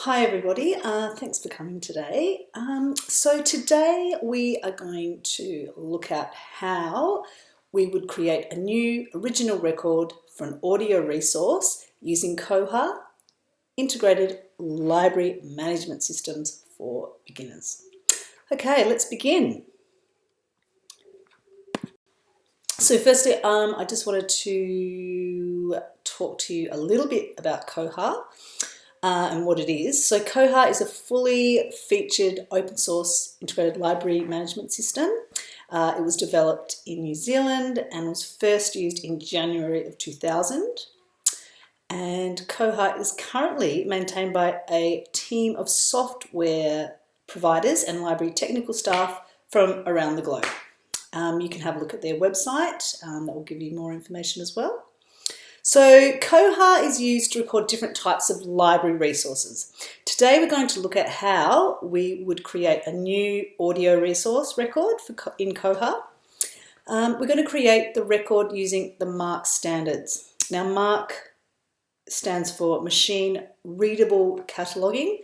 Hi everybody, thanks for coming today. So today we are going to look at how we would create a new original record for an audio resource using Koha, Integrated Library Management Systems for Beginners. Okay, let's begin. So firstly, I just wanted to talk to you a little bit about Koha. And what it is. So Koha is a fully featured open source integrated library management system. It was developed in New Zealand and was first used in January of 2000. And Koha is currently maintained by a team of software providers and library technical staff from around the globe. You can have a look at their website, that will give you more information as well. So Koha is used to record different types of library resources. Today we're going to look at how we would create a new audio resource record in Koha. We're going to create the record using the Marc standards. Now Marc stands for Machine Readable Cataloging,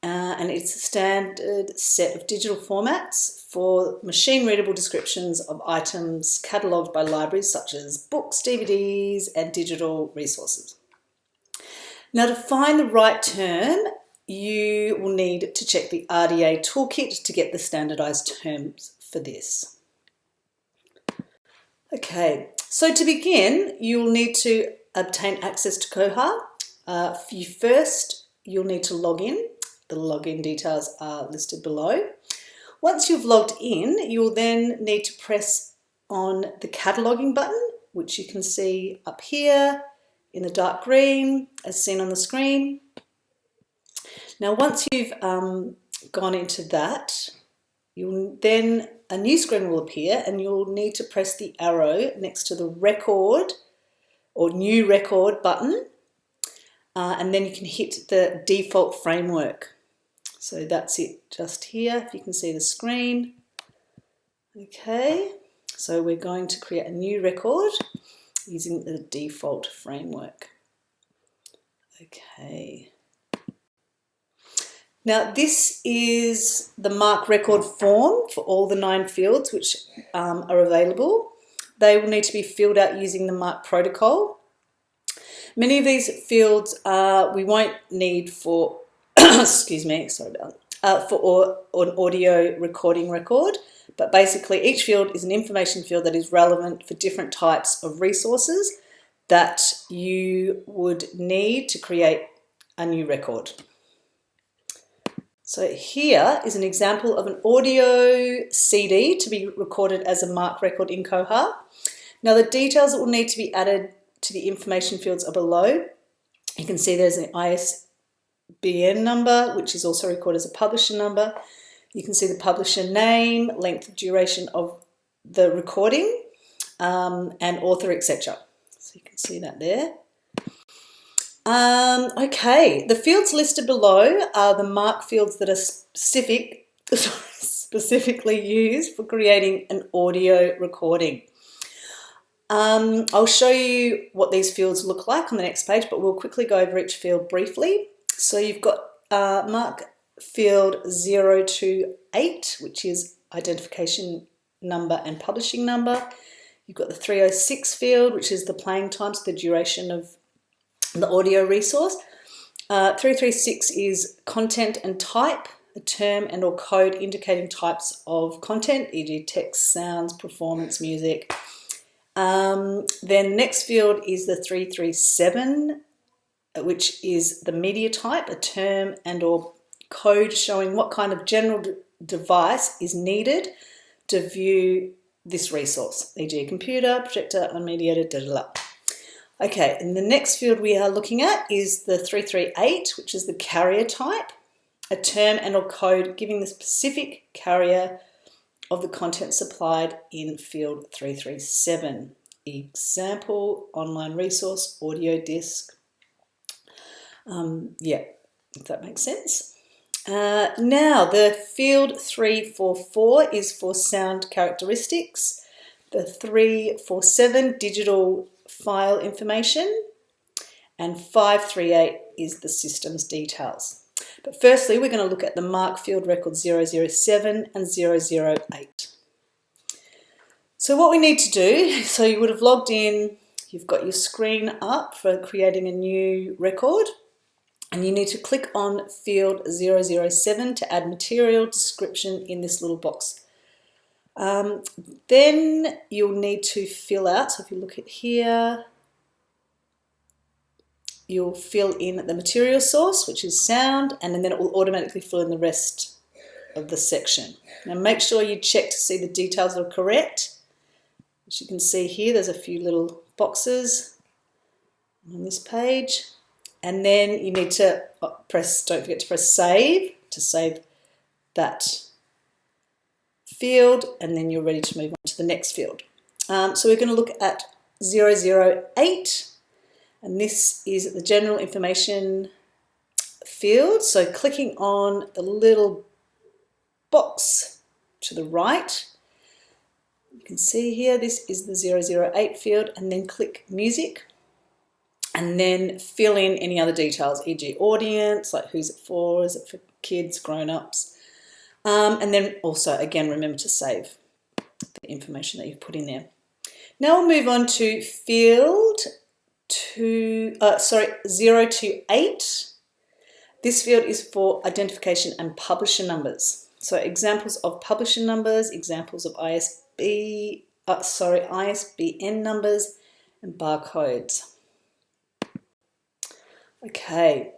and it's a standard set of digital formats for machine readable descriptions of items catalogued by libraries such as books, DVDs, and digital resources. Now, to find the right term, you will need to check the RDA toolkit to get the standardized terms for this. Okay, so to begin, you'll need to obtain access to Koha. You'll need to log in. The login details are listed below. Once you've logged in, you'll then need to press on the cataloging button, which you can see up here in the dark green as seen on the screen. Now, once you've gone into that, a new screen will appear and you'll need to press the arrow next to the record or new record button, and then you can hit the default framework. So that's it just here, if you can see the screen. Okay, so we're going to create a new record using the default framework. Okay. Now this is the Marc record form for all the 9 fields which are available. They will need to be filled out using the Marc protocol. Many of these fields we won't need for excuse me, sorry about that, for an audio recording record, but basically each field is an information field that is relevant for different types of resources that you would need to create a new record. So here is an example of an audio CD to be recorded as a Marc record in Koha. Now the details that will need to be added to the information fields are below. You can see there's an ISBN number, which is also recorded as a publisher number. You can see the publisher name, length of duration of the recording, and author, etc. So you can see that there. Okay, the fields listed below are the Marc fields that are specifically used for creating an audio recording. I'll show you what these fields look like on the next page, but we'll quickly go over each field briefly. So you've got Marc field 028, which is identification number and publishing number. You've got the 306 field, which is the playing time, so the duration of the audio resource. 336 is content and type, a term and or code indicating types of content, e.g. text, sounds, performance, music. Then next field is the 337, which is the media type, a term and or code showing what kind of general device is needed to view this resource, e.g. a computer, projector, unmediated, da da da. Okay, and the next field we are looking at is the 338, which is the carrier type, a term and or code giving the specific carrier of the content supplied in field 337. Example, online resource, audio disc. Yeah, if that makes sense. Now, the field 344 is for sound characteristics. The 347, digital file information. And 538 is the system's details. But firstly, we're going to look at the Marc field record 007 and 008. So what we need to do, so you would have logged in, you've got your screen up for creating a new record, and you need to click on field 007 to add material description in this little box. Then you'll need to fill out, so if you look at here, you'll fill in the material source, which is sound, and then it will automatically fill in the rest of the section. Now make sure you check to see the details are correct. As you can see here, there's a few little boxes on this page. And then you need to don't forget to press save to save that field, and then you're ready to move on to the next field. So we're going to look at 008, and this is the general information field. So clicking on the little box to the right, you can see here, this is the 008 field, and then click music, and then fill in any other details, e.g. audience, like who's it for, is it for kids, grown-ups, and then also, again, remember to save the information that you've put in there. Now we'll move on to field 0 to 8. This field is for identification and publisher numbers. So examples of publisher numbers, examples of ISBN numbers, and barcodes. Okay,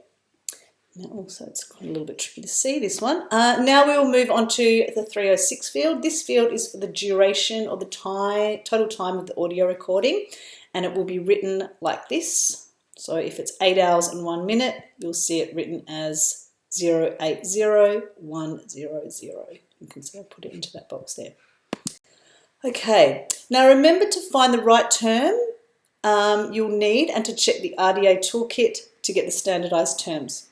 now also it's a little bit tricky to see this one. Now we will move on to the 306 field. This field is for the duration or the total time of the audio recording, and it will be written like this. So if it's 8 hours and 1 minute, you'll see it written as 080100. You can see I put it into that box there. Okay, now remember to find the right term you'll need and to check the RDA toolkit to get the standardized terms.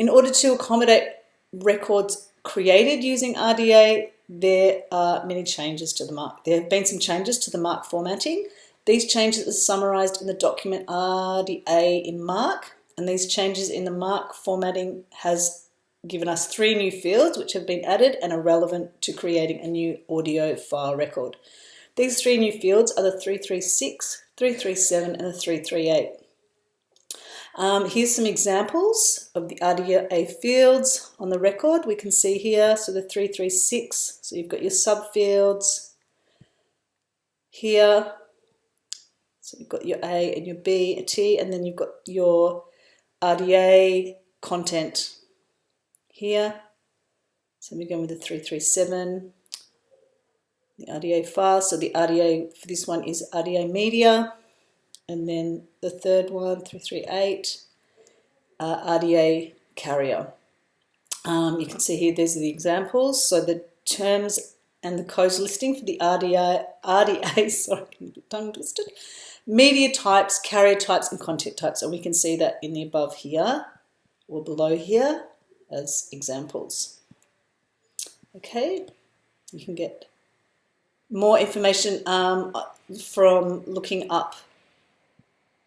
In order to accommodate records created using RDA, there are many changes to the Marc. There have been some changes to the Marc formatting. These changes are summarized in the document RDA in Marc, and these changes in the Marc formatting has given us 3 new fields which have been added and are relevant to creating a new audio file record. These 3 new fields are the 336, 337 and the 338. Here's some examples of the RDA fields on the record. We can see here, so the 336, so you've got your subfields here. So you've got your A and your B, a T, and then you've got your RDA content here. So we're going with the 337, the RDA file. So the RDA for this one is RDA media. And then the third one, 338, RDA carrier. You can see here, these are the examples. So the terms and the codes listing for the RDA, sorry, tongue twisted, media types, carrier types, and content types. And we can see that in the above here or below here as examples. Okay, you can get more information from looking up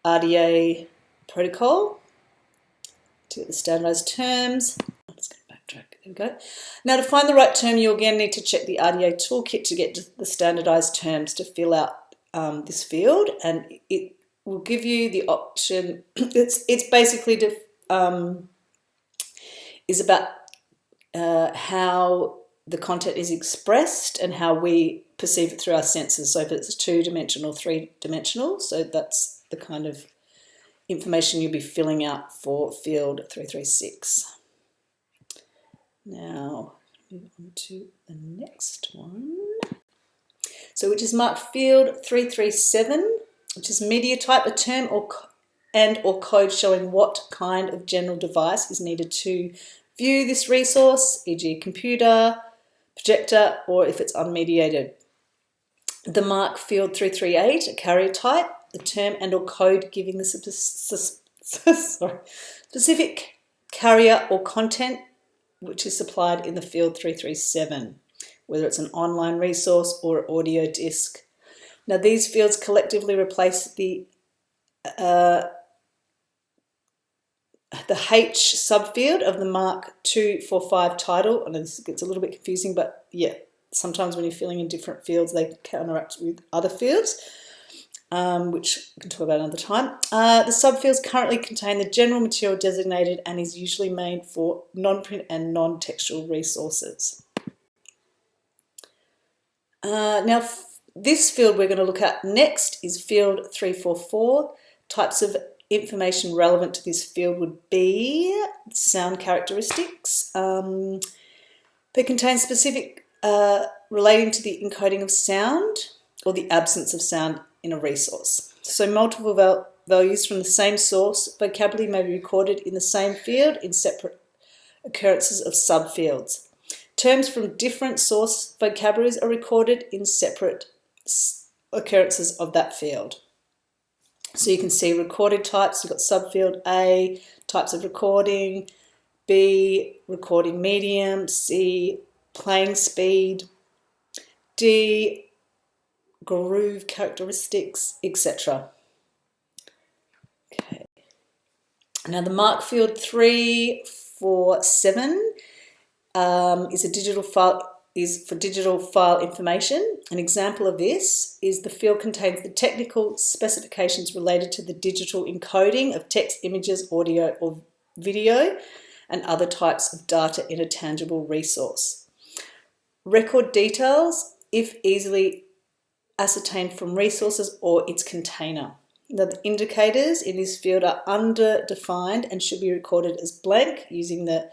RDA protocol to get the standardized terms. I'm just going to backtrack. There we go. Now to find the right term, you again need to check the RDA toolkit to get the standardized terms to fill out this field, and it will give you the option. It's basically is about how the content is expressed and how we perceive it through our senses. So if it's 2-dimensional, 3-dimensional, so that's the kind of information you'll be filling out for field 336. Now, move on to the next one. So which is Marc field 337, which is media type, a term or code showing what kind of general device is needed to view this resource, e.g. computer, projector, or if it's unmediated. The Marc field 338, a carrier type, the term and or code giving the specific carrier or content which is supplied in the field 337, whether it's an online resource or audio disc. Now these fields collectively replace the the H subfield of the Marc 245 title. I know this gets a little bit confusing, but yeah, sometimes when you're filling in different fields, they counteract with other fields, which we can talk about another time. The subfields currently contain the general material designated and is usually made for non-print and non-textual resources. Now, this field we're going to look at next is field 344. Types of information relevant to this field would be sound characteristics. They contain specific relating to the encoding of sound or the absence of sound in a resource. So multiple values from the same source vocabulary may be recorded in the same field in separate occurrences of subfields. Terms from different source vocabularies are recorded in separate occurrences of that field. So you can see recorded types. You've got subfield A, types of recording, B, recording medium, C, playing speed, D, groove characteristics, etc. Okay. Now the Marc field 347 is a digital file. Is for digital file information. An example of this is the field contains the technical specifications related to the digital encoding of text, images, audio, or video, and other types of data in a tangible resource. Record details, if easily ascertained from resources or its container. Now, the indicators in this field are underdefined and should be recorded as blank using the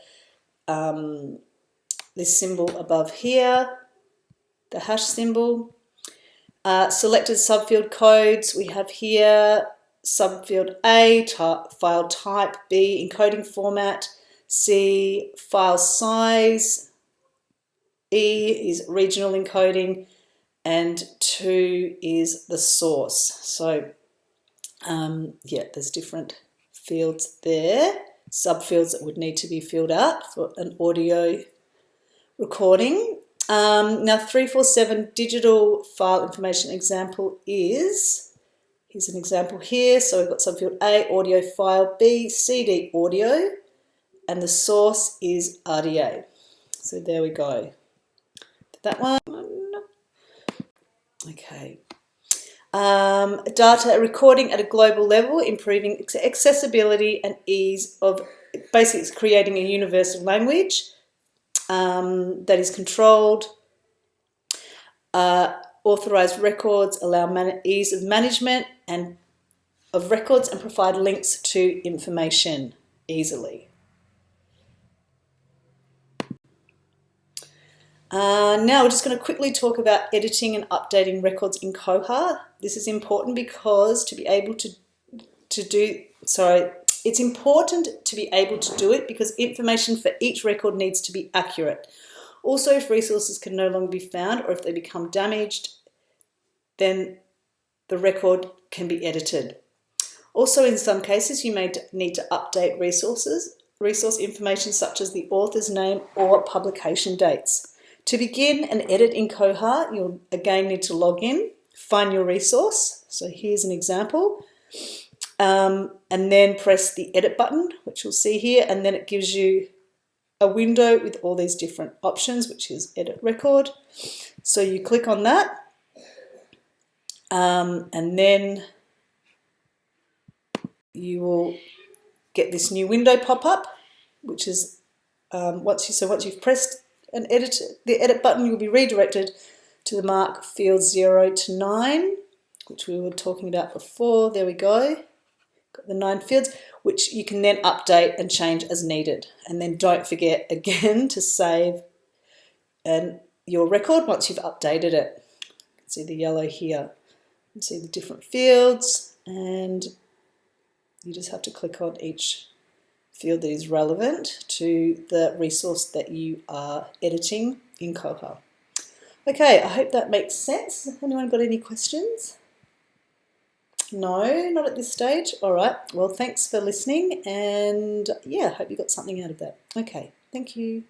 this symbol above here, the hash symbol. Selected subfield codes we have here, subfield A, file type, B, encoding format, C, file size, E is regional encoding, and 2 is the source. So yeah, there's different fields there, subfields that would need to be filled out for an audio recording. Now 347 digital file information example is, here's an example here. So we've got subfield A, audio file, B, CD audio, and the source is RDA. So there we go. That one. Okay. Data recording at a global level, improving accessibility and ease of, basically it's creating a universal language that is controlled. Authorized records allow ease of management and of records and provide links to information easily. Now we're just going to quickly talk about editing and updating records in Koha. This is important because to be able to do, it's important to be able to do it because information for each record needs to be accurate. Also, if resources can no longer be found or if they become damaged, then the record can be edited. Also, in some cases, you may need to update resource information such as the author's name or publication dates. To begin an edit in Koha, you'll again need to log in, find your resource. So here's an example. And then press the edit button, which you'll see here, and then it gives you a window with all these different options, which is edit record. So you click on that, and then you will get this new window pop up, which is once you've pressed and the edit button, you'll be redirected to the Marc fields 0 to 9, which we were talking about before. There we go. Got the 9 fields, which you can then update and change as needed. And then don't forget again to save your record once you've updated it. You can see the yellow here. You can see the different fields, and you just have to click on each field that is relevant to the resource that you are editing in Koha. Okay, I hope that makes sense. Anyone got any questions? No, not at this stage. All right, well, thanks for listening, and yeah, I hope you got something out of that. Okay, thank you.